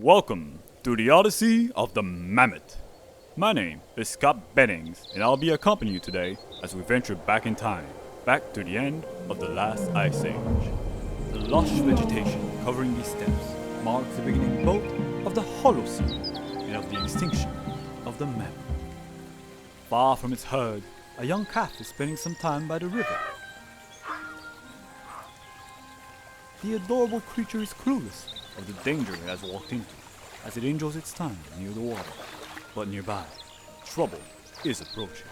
Welcome to the Odyssey of the Mammoth. My name is Scott Bennings, and I'll be accompanying you today as we venture back in time, back to the end of the last ice age. The lush vegetation covering these steppes marks the beginning both of the Holocene and of the extinction of the mammoth. Far from its herd, a young calf is spending some time by the river. The adorable creature is clueless of the danger it has walked into, as it enjoys its time near the water. But nearby, trouble is approaching.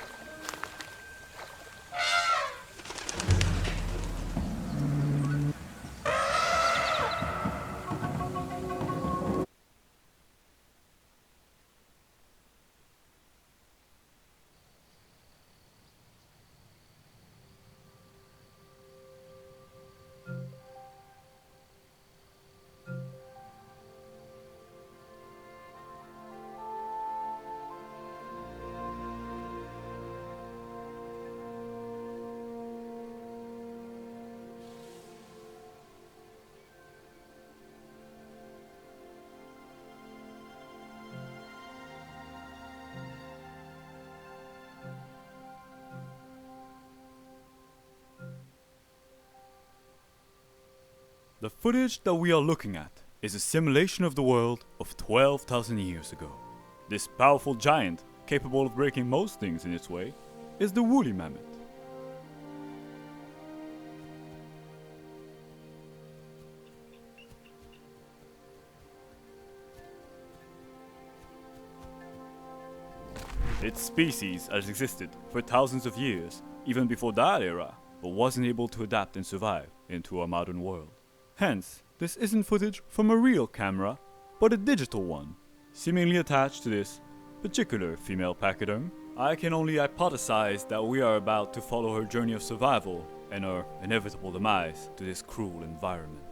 The footage that we are looking at is a simulation of the world of 12,000 years ago. This powerful giant, capable of breaking most things in its way, is the woolly mammoth. Its species has existed for thousands of years, even before that era, but wasn't able to adapt and survive into our modern world. Hence, this isn't footage from a real camera, but a digital one, seemingly attached to this particular female pachyderm. I can only hypothesize that we are about to follow her journey of survival and her inevitable demise to this cruel environment.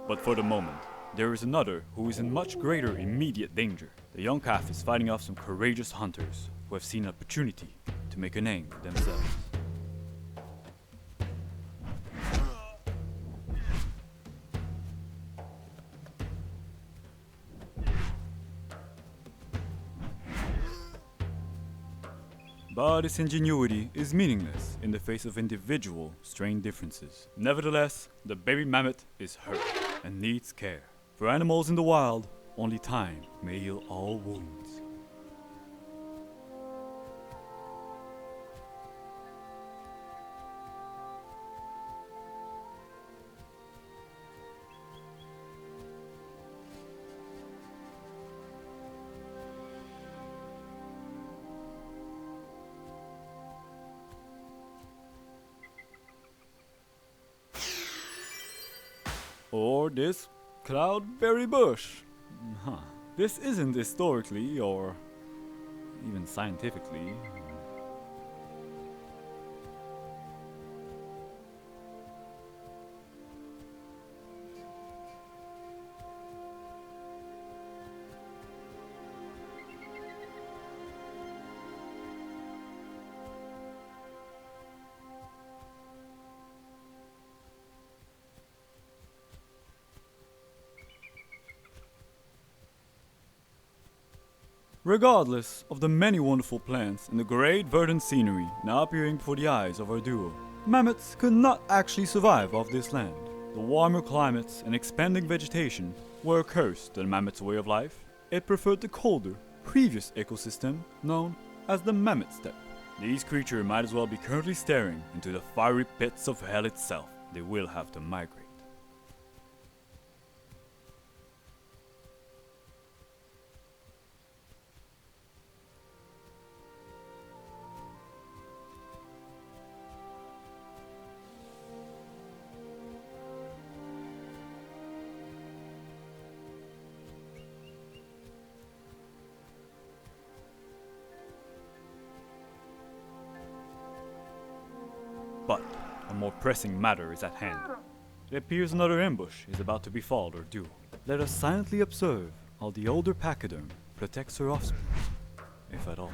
But for the moment, there is another who is in much greater immediate danger. The young calf is fighting off some courageous hunters who have seen an opportunity to make a name for themselves. But its ingenuity is meaningless in the face of individual strain differences. Nevertheless, the baby mammoth is hurt and needs care. For animals in the wild, only time may heal all wounds. Or this cloudberry bush. This isn't historically or even scientifically. Regardless of the many wonderful plants and the great verdant scenery now appearing before the eyes of our duo, mammoths could not actually survive off this land. The warmer climates and expanding vegetation were a curse to the mammoth's way of life. It preferred the colder, previous ecosystem known as the mammoth steppe. These creatures might as well be currently staring into the fiery pits of hell itself. They will have to migrate. But a more pressing matter is at hand. It appears another ambush is about to befall our duo. Let us silently observe how the older pachyderm protects her offspring, if at all.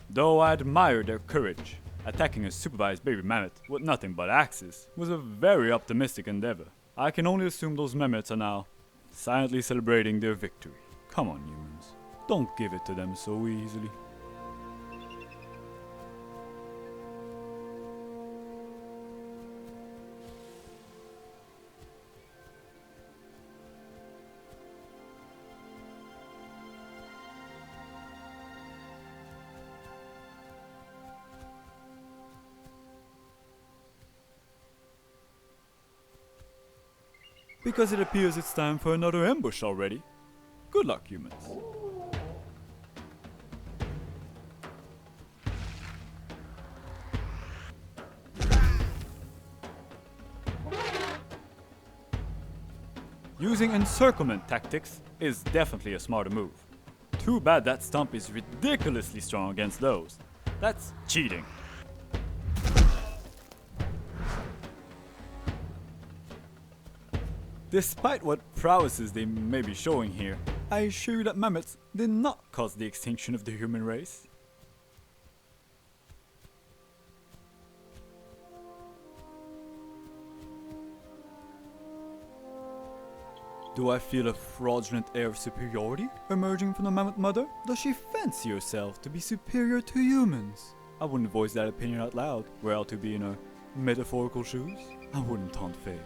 Though I admire their courage, attacking a supervised baby mammoth with nothing but axes was a very optimistic endeavor. I can only assume those mammoths are now silently celebrating their victory. Come on, humans. Don't give it to them so easily. Because it appears it's time for another ambush already. Good luck, humans. Using encirclement tactics is definitely a smarter move. Too bad that stump is ridiculously strong against those. That's cheating. Despite what prowesses they may be showing here, I assure you that mammoths did not cause the extinction of the human race. Do I feel a fraudulent air of superiority emerging from the mammoth mother? Does she fancy herself to be superior to humans? I wouldn't voice that opinion out loud, were I to be in her metaphorical shoes. I wouldn't taunt fate.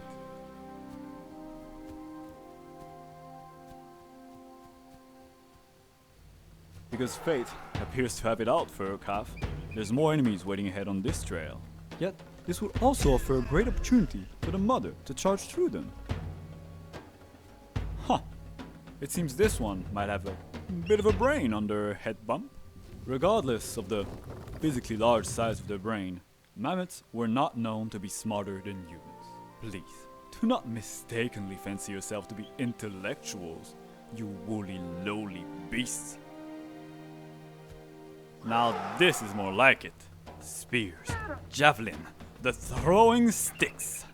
Because fate appears to have it out for her calf, there's more enemies waiting ahead on this trail. Yet, this would also offer a great opportunity for the mother to charge through them. Huh. It seems this one might have a bit of a brain under her head bump. Regardless of the physically large size of their brain, mammoths were not known to be smarter than humans. Please, do not mistakenly fancy yourself to be intellectuals, you woolly, lowly beasts. Now this is more like it. Spears, javelin, the throwing sticks.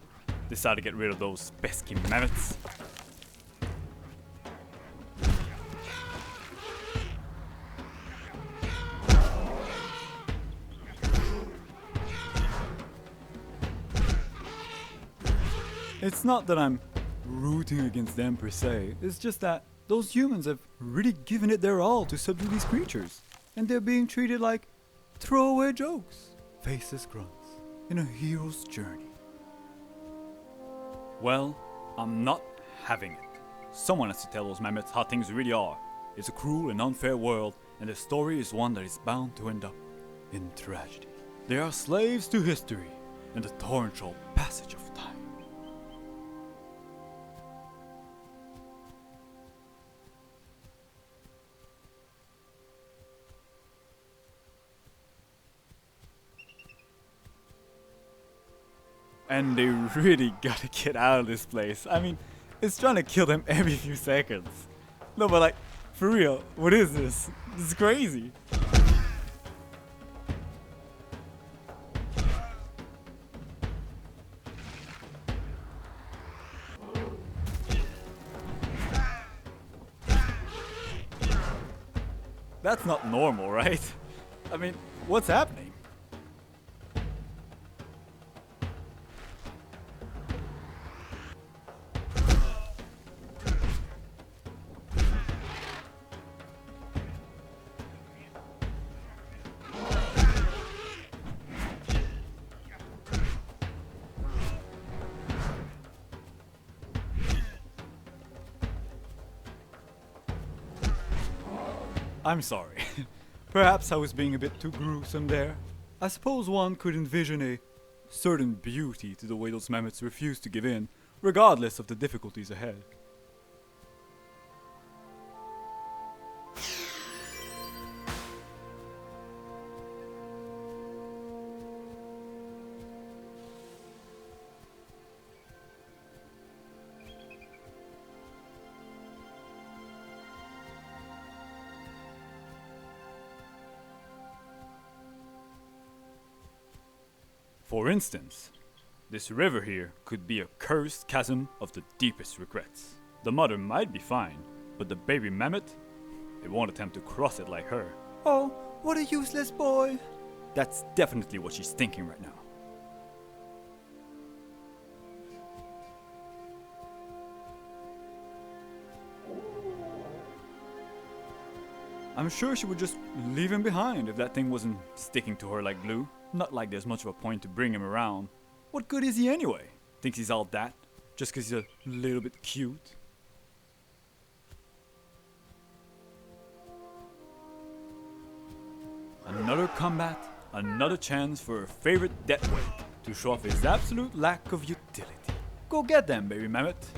Decide to get rid of those pesky mammoths. It's not that I'm rooting against them per se, it's just that those humans have really given it their all to subdue these creatures. And they're being treated like throwaway jokes, faceless grunts, in a hero's journey. Well, I'm not having it. Someone has to tell those mammoths how things really are. It's a cruel and unfair world, and the story is one that is bound to end up in tragedy. They are slaves to history and the torrential passage of time. And they really gotta get out of this place. I mean, it's trying to kill them every few seconds. No, but like, for real, what is this? This is crazy. That's not normal, right? I mean, what's happening? I'm sorry. Perhaps I was being a bit too gruesome there. I suppose one could envision a certain beauty to the way those mammoths refuse to give in, regardless of the difficulties ahead. For instance, this river here could be a cursed chasm of the deepest regrets. The mother might be fine, but the baby mammoth, it won't attempt to cross it like her. Oh, what a useless boy! That's definitely what she's thinking right now. I'm sure she would just leave him behind if that thing wasn't sticking to her like glue. Not like there's much of a point to bring him around. What good is he anyway? Thinks he's all that, just cause he's a little bit cute? Another combat, another chance for her favorite death wave to show off his absolute lack of utility. Go get them, baby mammoth.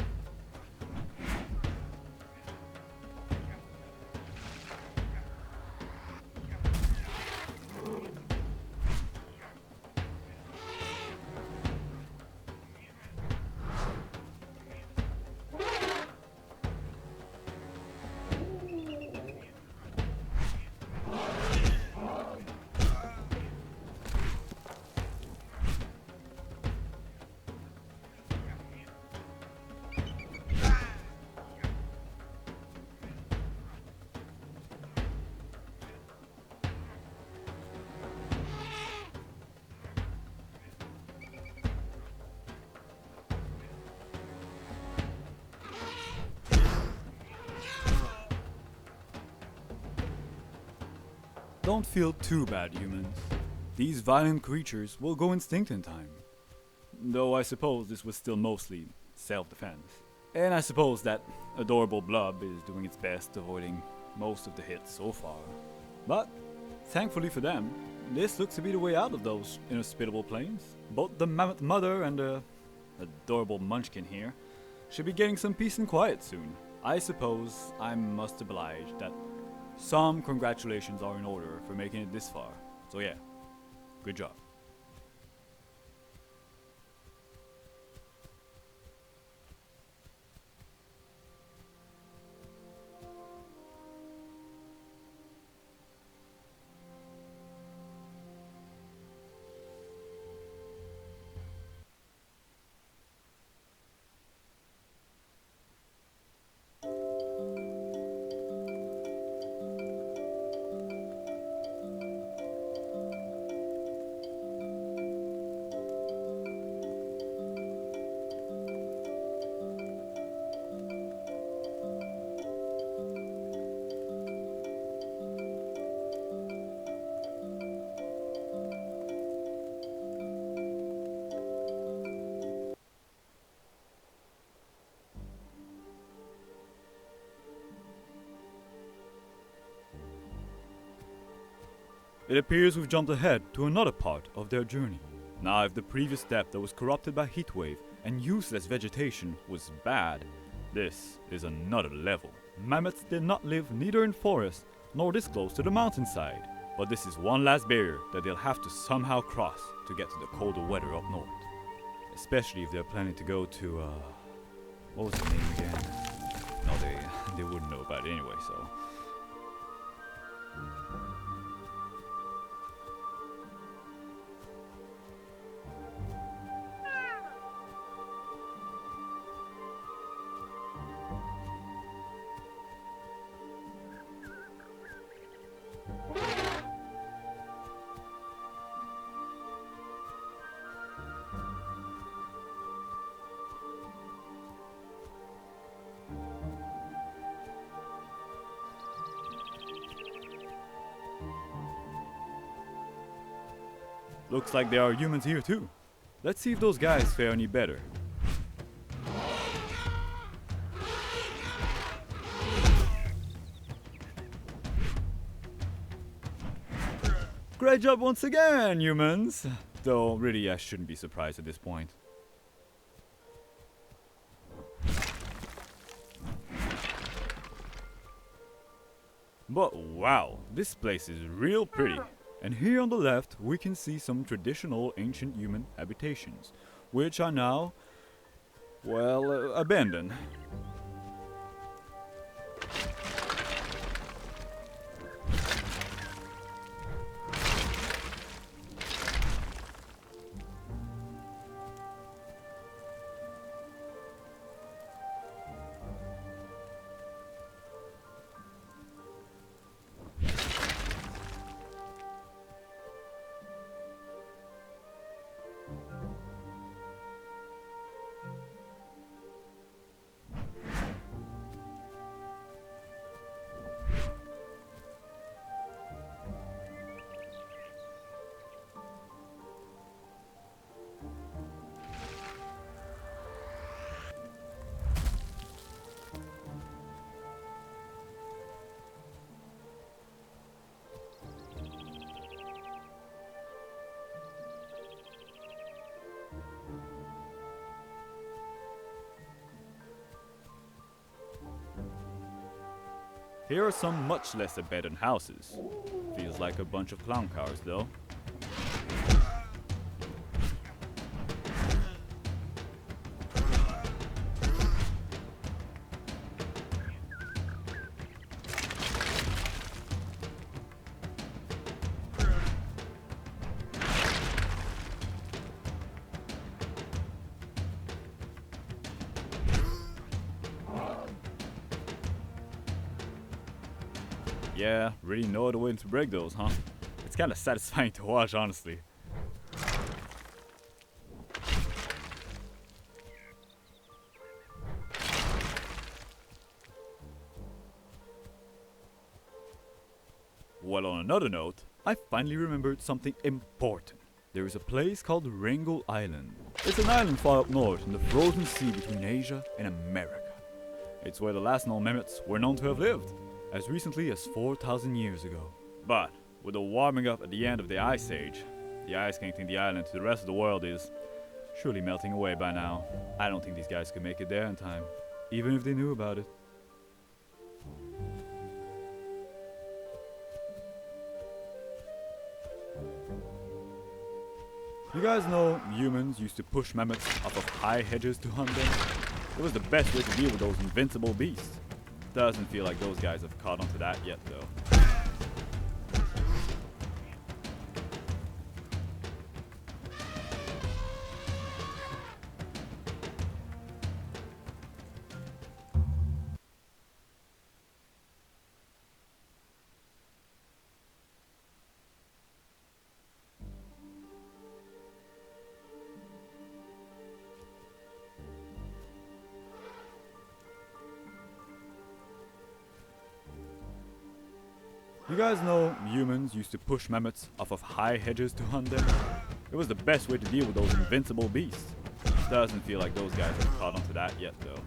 Don't feel too bad, humans. These violent creatures will go extinct in time. Though I suppose this was still mostly self-defense. And I suppose that adorable blob is doing its best, avoiding most of the hits so far. But, thankfully for them, this looks to be the way out of those inhospitable plains. Both the mammoth mother and the adorable munchkin here should be getting some peace and quiet soon. I suppose I must oblige that some congratulations are in order for making it this far. So yeah, good job. It appears we've jumped ahead to another part of their journey. Now, if the previous step that was corrupted by heatwave and useless vegetation was bad, this is another level. Mammoths did not live neither in forests nor this close to the mountainside, but this is one last barrier that they'll have to somehow cross to get to the colder weather up north. Especially if they're planning to go to, what was the name again? No, they wouldn't know about it anyway, so. Looks like there are humans here too. Let's see if those guys fare any better. Great job once again, humans! Though really I shouldn't be surprised at this point. But wow, this place is real pretty. And here on the left, we can see some traditional ancient human habitations, which are now, well, abandoned. Here are some much less abandoned houses. Feels like a bunch of clown cars though. Yeah, really know the way to break those, huh? It's kinda satisfying to watch, honestly. Well, on another note, I finally remembered something important. There is a place called Ringo Island. It's an island far up north in the frozen sea between Asia and America. It's where the last known mammoths were known to have lived, as recently as 4,000 years ago. But with the warming up at the end of the Ice Age, the ice connecting the island to the rest of the world is surely melting away by now. I don't think these guys could make it there in time, even if they knew about it. You guys know humans used to push mammoths off of high hedges to hunt them? It was the best way to deal with those invincible beasts. Doesn't feel like those guys have caught on to that yet though. You guys know humans used to push mammoths off of high hedges to hunt them? It was the best way to deal with those invincible beasts. Doesn't feel like those guys have caught on to that yet though.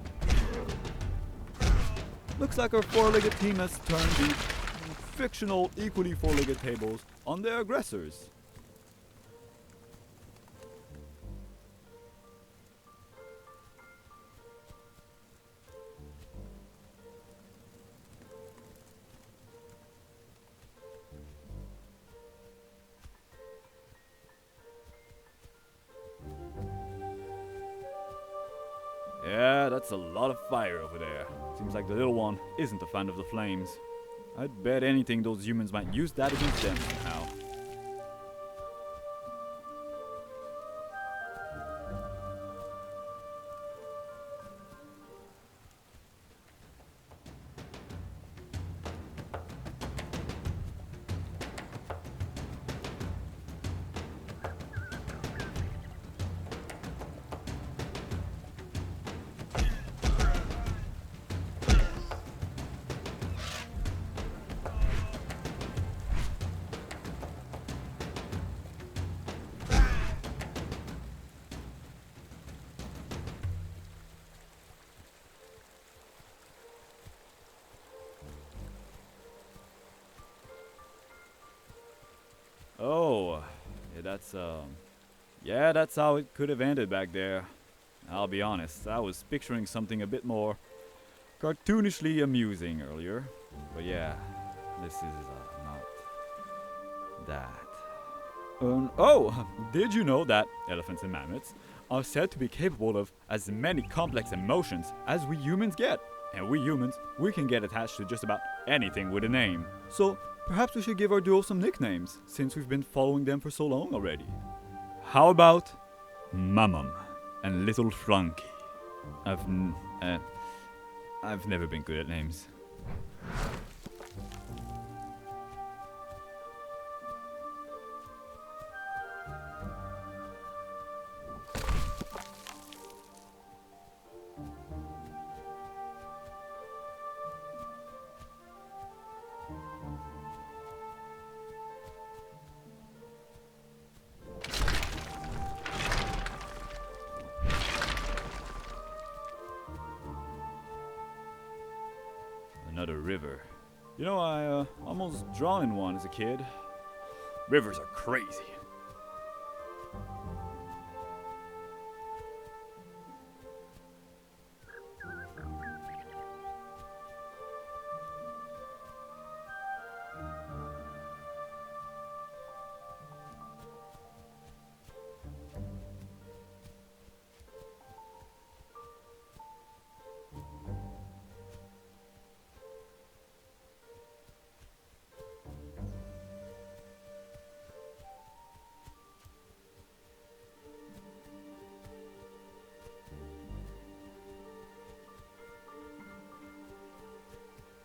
Looks like our four-legged team has turned these fictional equally four-legged tables on their aggressors. Yeah, that's a lot of fire over there. Seems like the little one isn't a fan of the flames. I'd bet anything those humans might use that against them somehow. Oh, yeah, that's how it could have ended back there. I'll be honest, I was picturing something a bit more cartoonishly amusing earlier. But yeah, this is not that. Oh, did you know that elephants and mammoths are said to be capable of as many complex emotions as we humans get? And we humans, we can get attached to just about anything with a name. So perhaps we should give our duo some nicknames, since we've been following them for so long already. How about Mammon and Little Frankie? I've never been good at names. Another river. You know, I almost drowned in one as a kid. Rivers are crazy.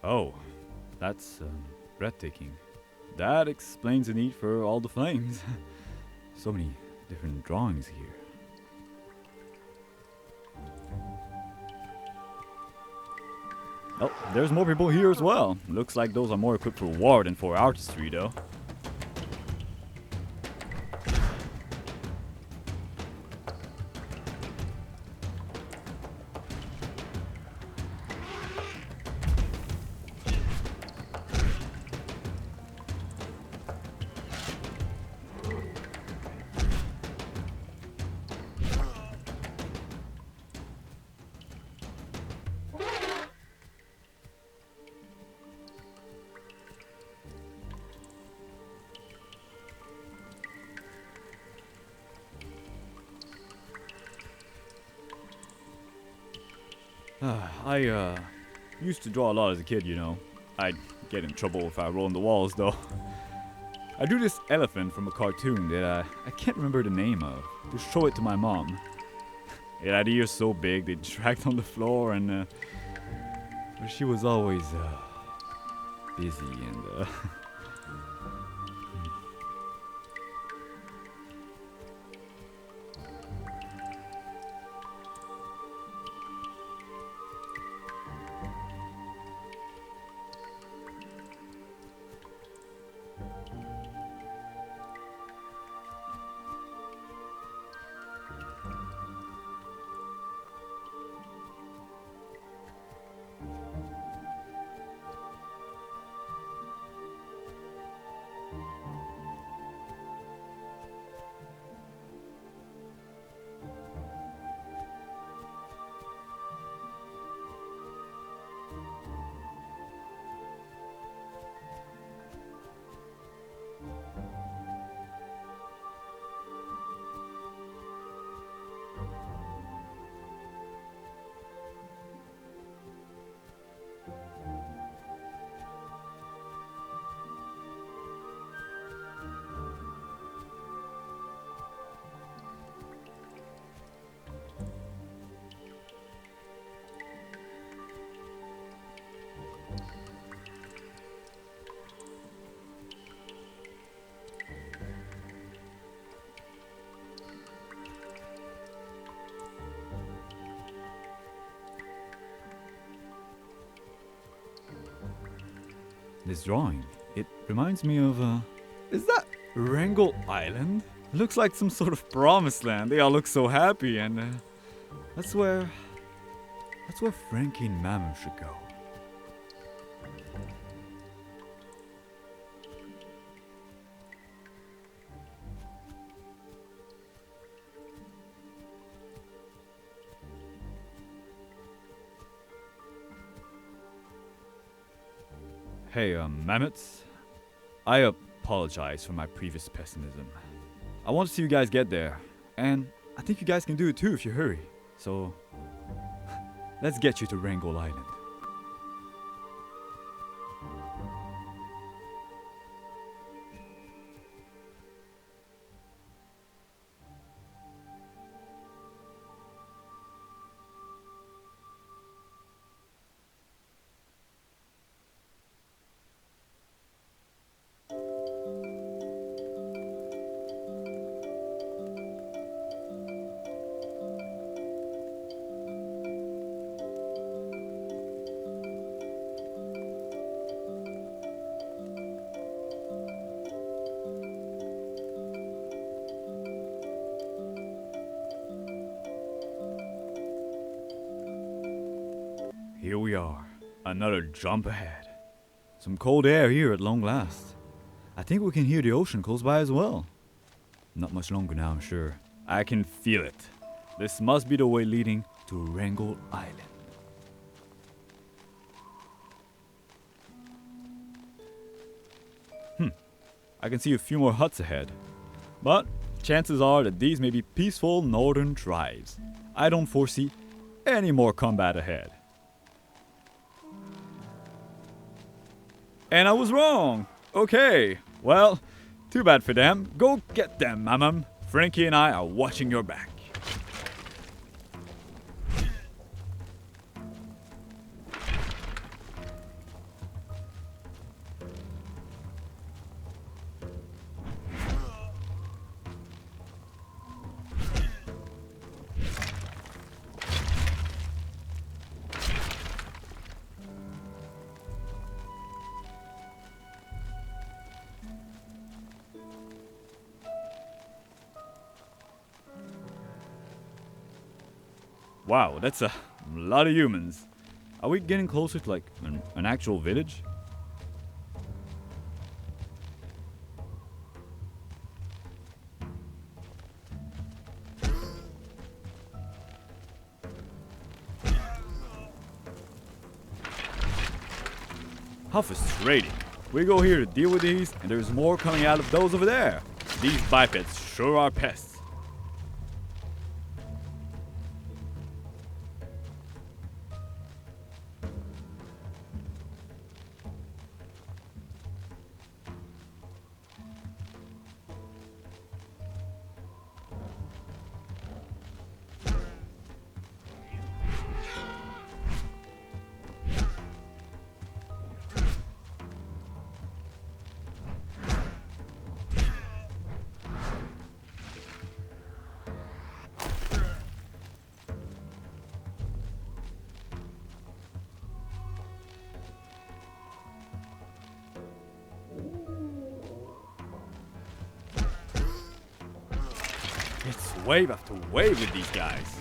Oh, that's breathtaking. That explains the need for all the flames. So many different drawings here. Oh, there's more people here as well. Looks like those are more equipped for war than for artistry, though. I used to draw a lot as a kid, you know. I'd get in trouble if I roll on the walls, though. I drew this elephant from a cartoon that I can't remember the name of, to show it to my mom. It had ears so big they dragged on the floor, and but she was always busy and this drawing, it reminds me of, is that Wrangel Island? Looks like some sort of promised land. They all look so happy, and that's where Frankie and Mammoth should go. Hey, Mammoths. I apologize for my previous pessimism. I want to see you guys get there, and I think you guys can do it too if you hurry. So, let's get you to Wrangel Island. Here we are, another jump ahead. Some cold air here at long last. I think we can hear the ocean close by as well. Not much longer now, I'm sure. I can feel it. This must be the way leading to Wrangel Island. I can see a few more huts ahead. But chances are that these may be peaceful northern tribes. I don't foresee any more combat ahead. And I was wrong. Okay, well, too bad for them. Go get them, Mamam. Frankie and I are watching your back. Wow, that's a lot of humans. Are we getting closer to like an actual village? How frustrating. We go here to deal with these, and there's more coming out of those over there. These bipeds sure are pests. It's wave after wave with these guys.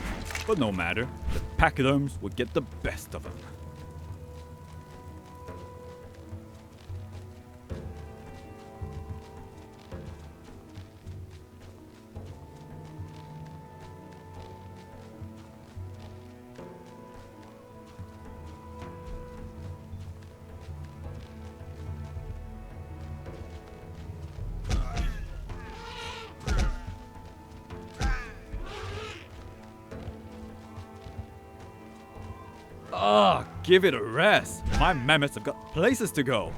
But no matter, the pachyderms would get the best of them. Ah, give it a rest. My mammoths have got places to go.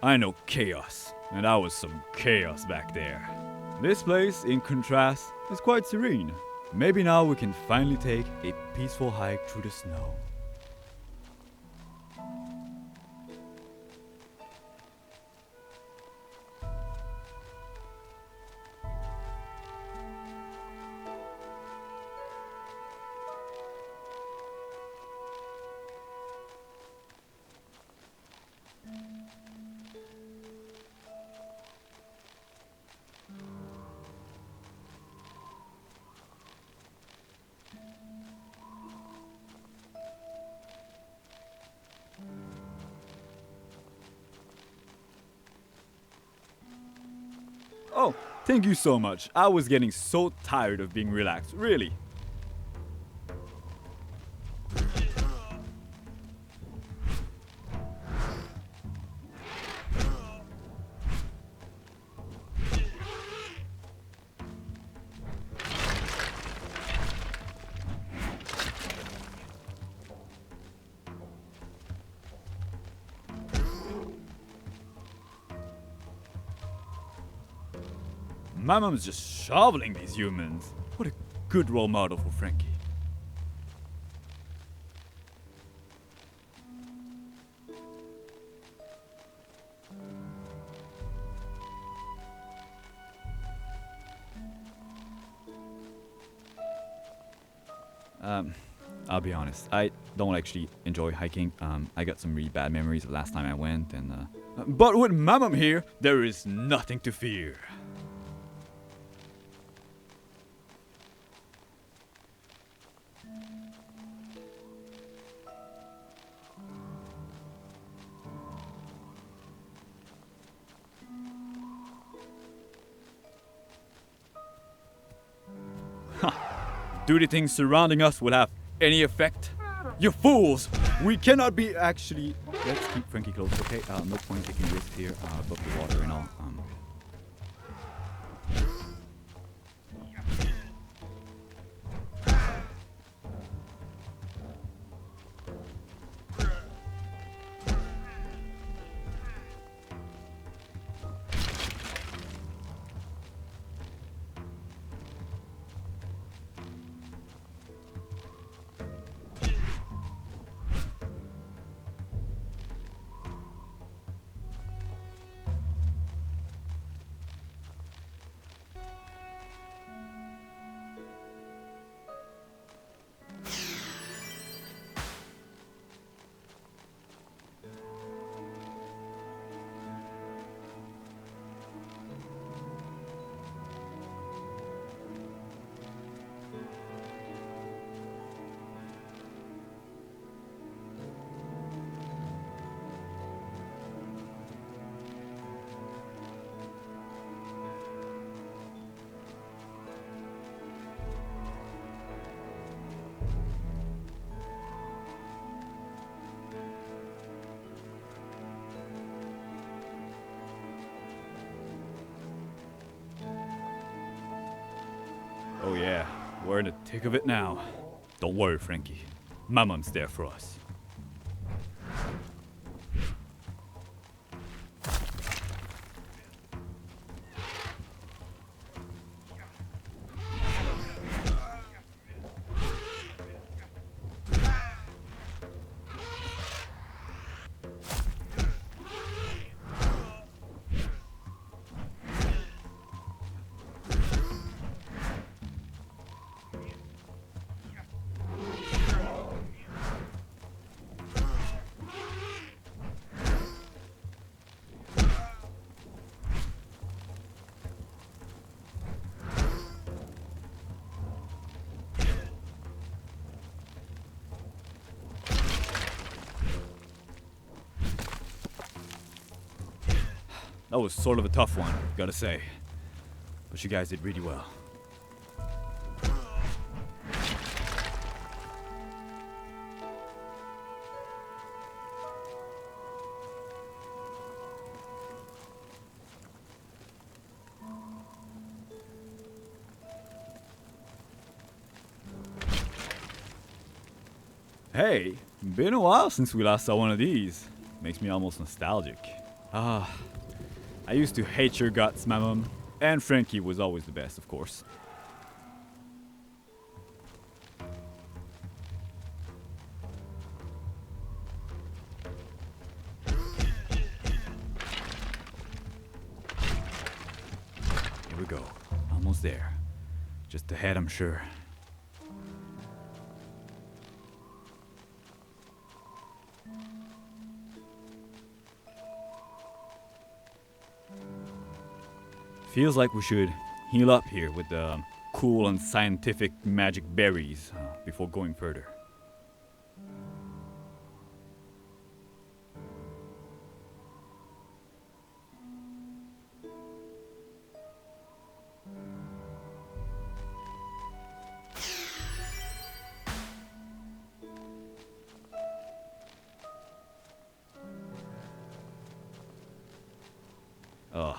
I know chaos, and I was some chaos back there. This place, in contrast, is quite serene. Maybe now we can finally take a peaceful hike through the snow. Oh, thank you so much. I was getting so tired of being relaxed, really. My mom's just shoveling these humans. What a good role model for Frankie. I'll be honest, I don't actually enjoy hiking. I got some really bad memories of last time I went, and but with Mamam here, there is nothing to fear. Do the things surrounding us will have any effect? You fools! We cannot be actually... Let's keep Frankie close, okay? No point taking risks here above the water and all. yeah, we're in the thick of it now. Don't worry, Frankie. My mom's there for us. That was sort of a tough one, gotta say. But you guys did really well. Hey, been a while since we last saw one of these. Makes me almost nostalgic. I used to hate your guts, my mom. And Frankie was always the best, of course. Here we go. Almost there. Just ahead, I'm sure. Feels like we should heal up here with the cool and scientific magic berries before going further. Ugh.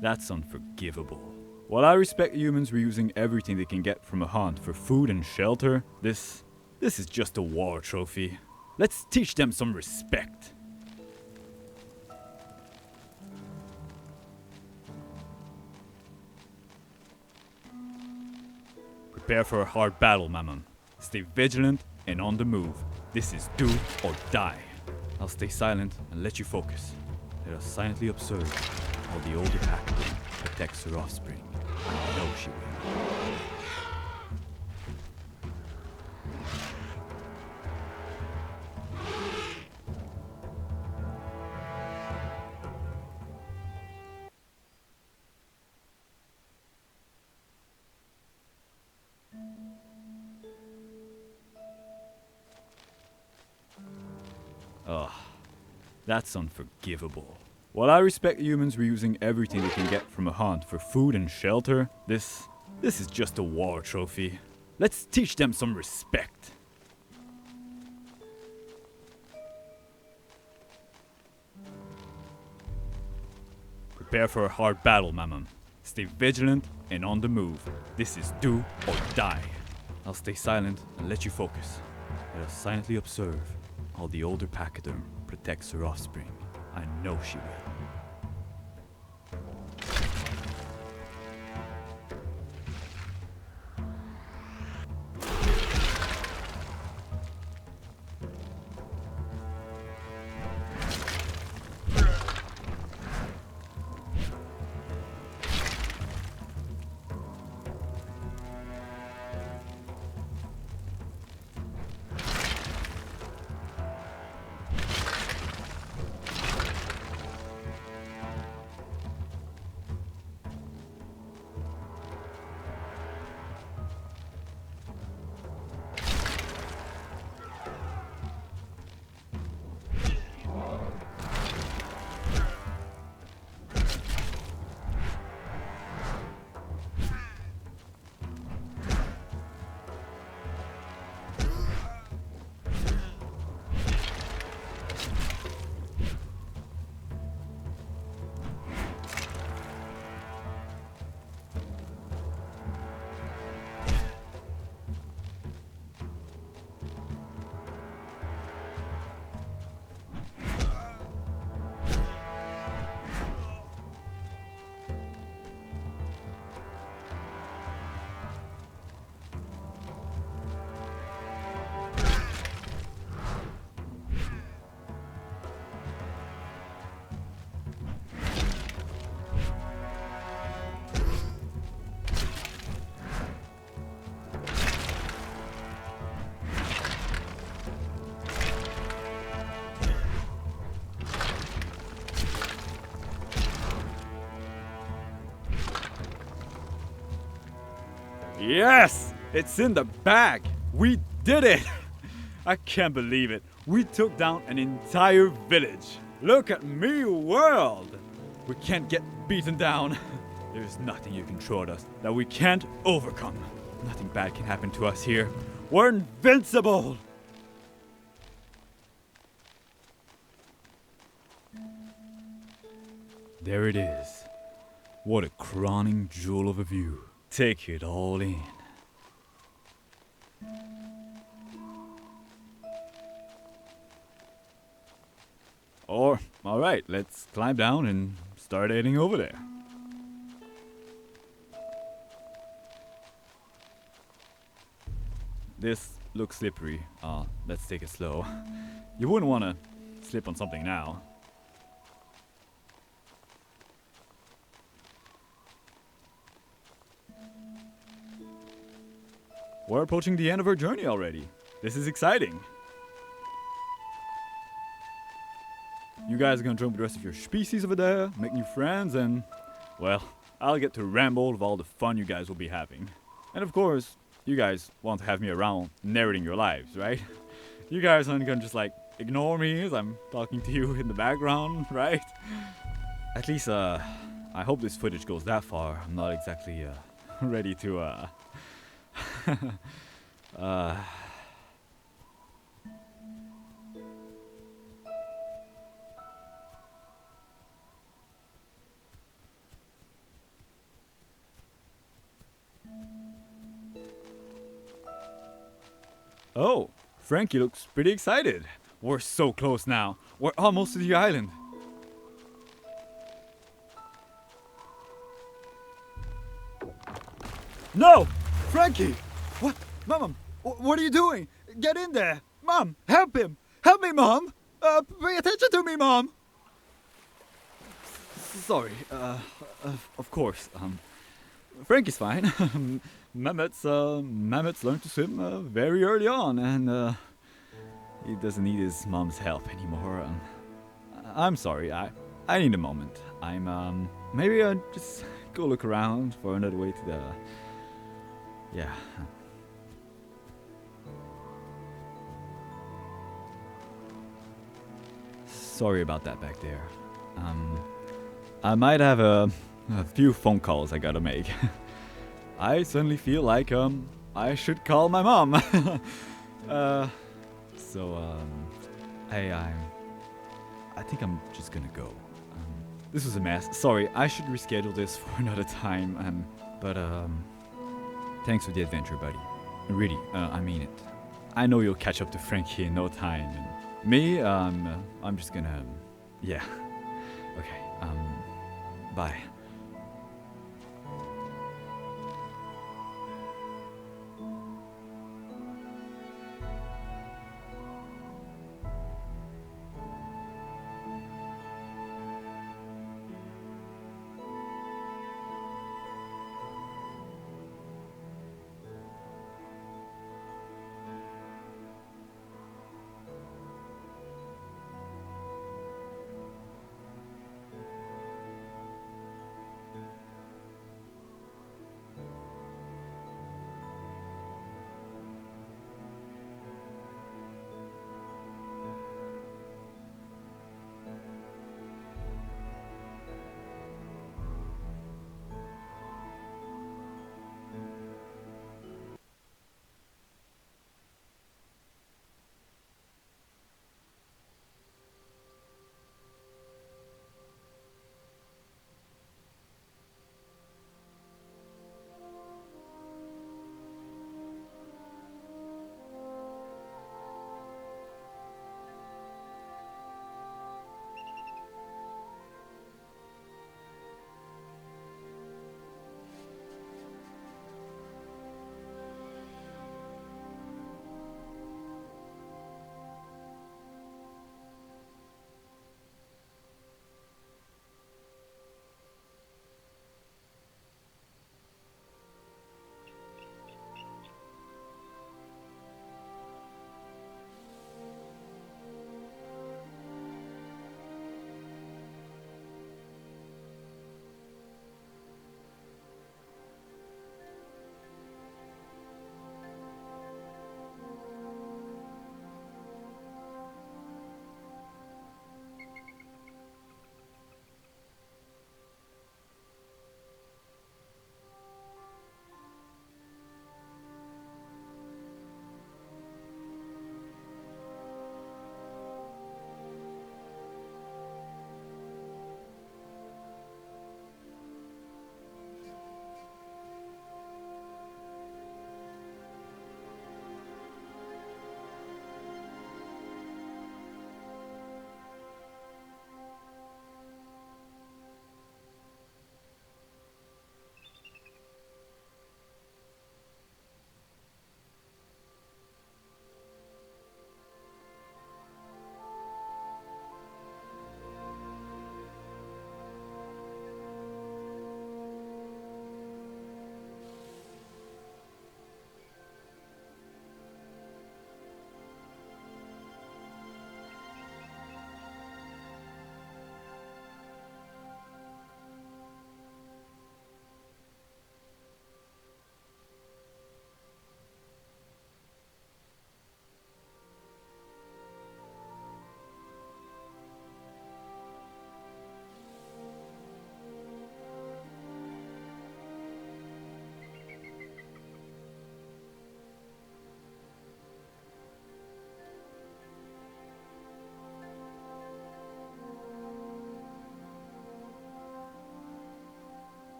That's unforgivable. While I respect humans reusing everything they can get from a hunt for food and shelter, this is just a war trophy. Let's teach them some respect. Prepare for a hard battle, Mammon. Stay vigilant and on the move. This is do or die. I'll stay silent and let you focus. Let us silently observe how the older pack protects her offspring. I know she will. Ugh, that's unforgivable. While I respect humans reusing everything they can get from a hunt for food and shelter, this is just a war trophy. Let's teach them some respect. Prepare for a hard battle, Mammon. Stay vigilant and on the move. This is do or die. I'll stay silent and let you focus. Let us silently observe how the older pachyderm protects her offspring. I know she will. Yes! It's in the bag! We did it! I can't believe it. We took down an entire village. Look at me, world! We can't get beaten down. There's nothing you can throw at us that we can't overcome. Nothing bad can happen to us here. We're invincible! There it is. What a crowning jewel of a view. Take it all in. Alright, let's climb down and start heading over there. This looks slippery. Let's take it slow. You wouldn't want to slip on something now. We're approaching the end of our journey already. This is exciting. You guys are gonna join with the rest of your species over there, make new friends, and, well, I'll get to ramble with all the fun you guys will be having. And of course, you guys want to have me around narrating your lives, right? You guys aren't gonna just like ignore me as I'm talking to you in the background, right? At least, I hope this footage goes that far. I'm not exactly, ready to, Oh, Frankie looks pretty excited. We're so close now. We're almost to the island. No! Frankie! What? Mom, what are you doing? Get in there! Mom, help him! Help me, Mom! Pay attention to me, Mom! Sorry, of course, Frankie's fine. Mammoths learn to swim very early on, and he doesn't need his mom's help anymore. I'm sorry, I need a moment. Maybe I'll just go look around for another way to the... Yeah. Sorry about that back there. I might have a few phone calls I gotta make. I suddenly feel like I should call my mom. I think I'm just gonna go. This was a mess. Sorry, I should reschedule this for another time. But thanks for the adventure, buddy. Really, I mean it. I know you'll catch up to Frankie in no time. And me, I'm just gonna, yeah. Okay. Bye.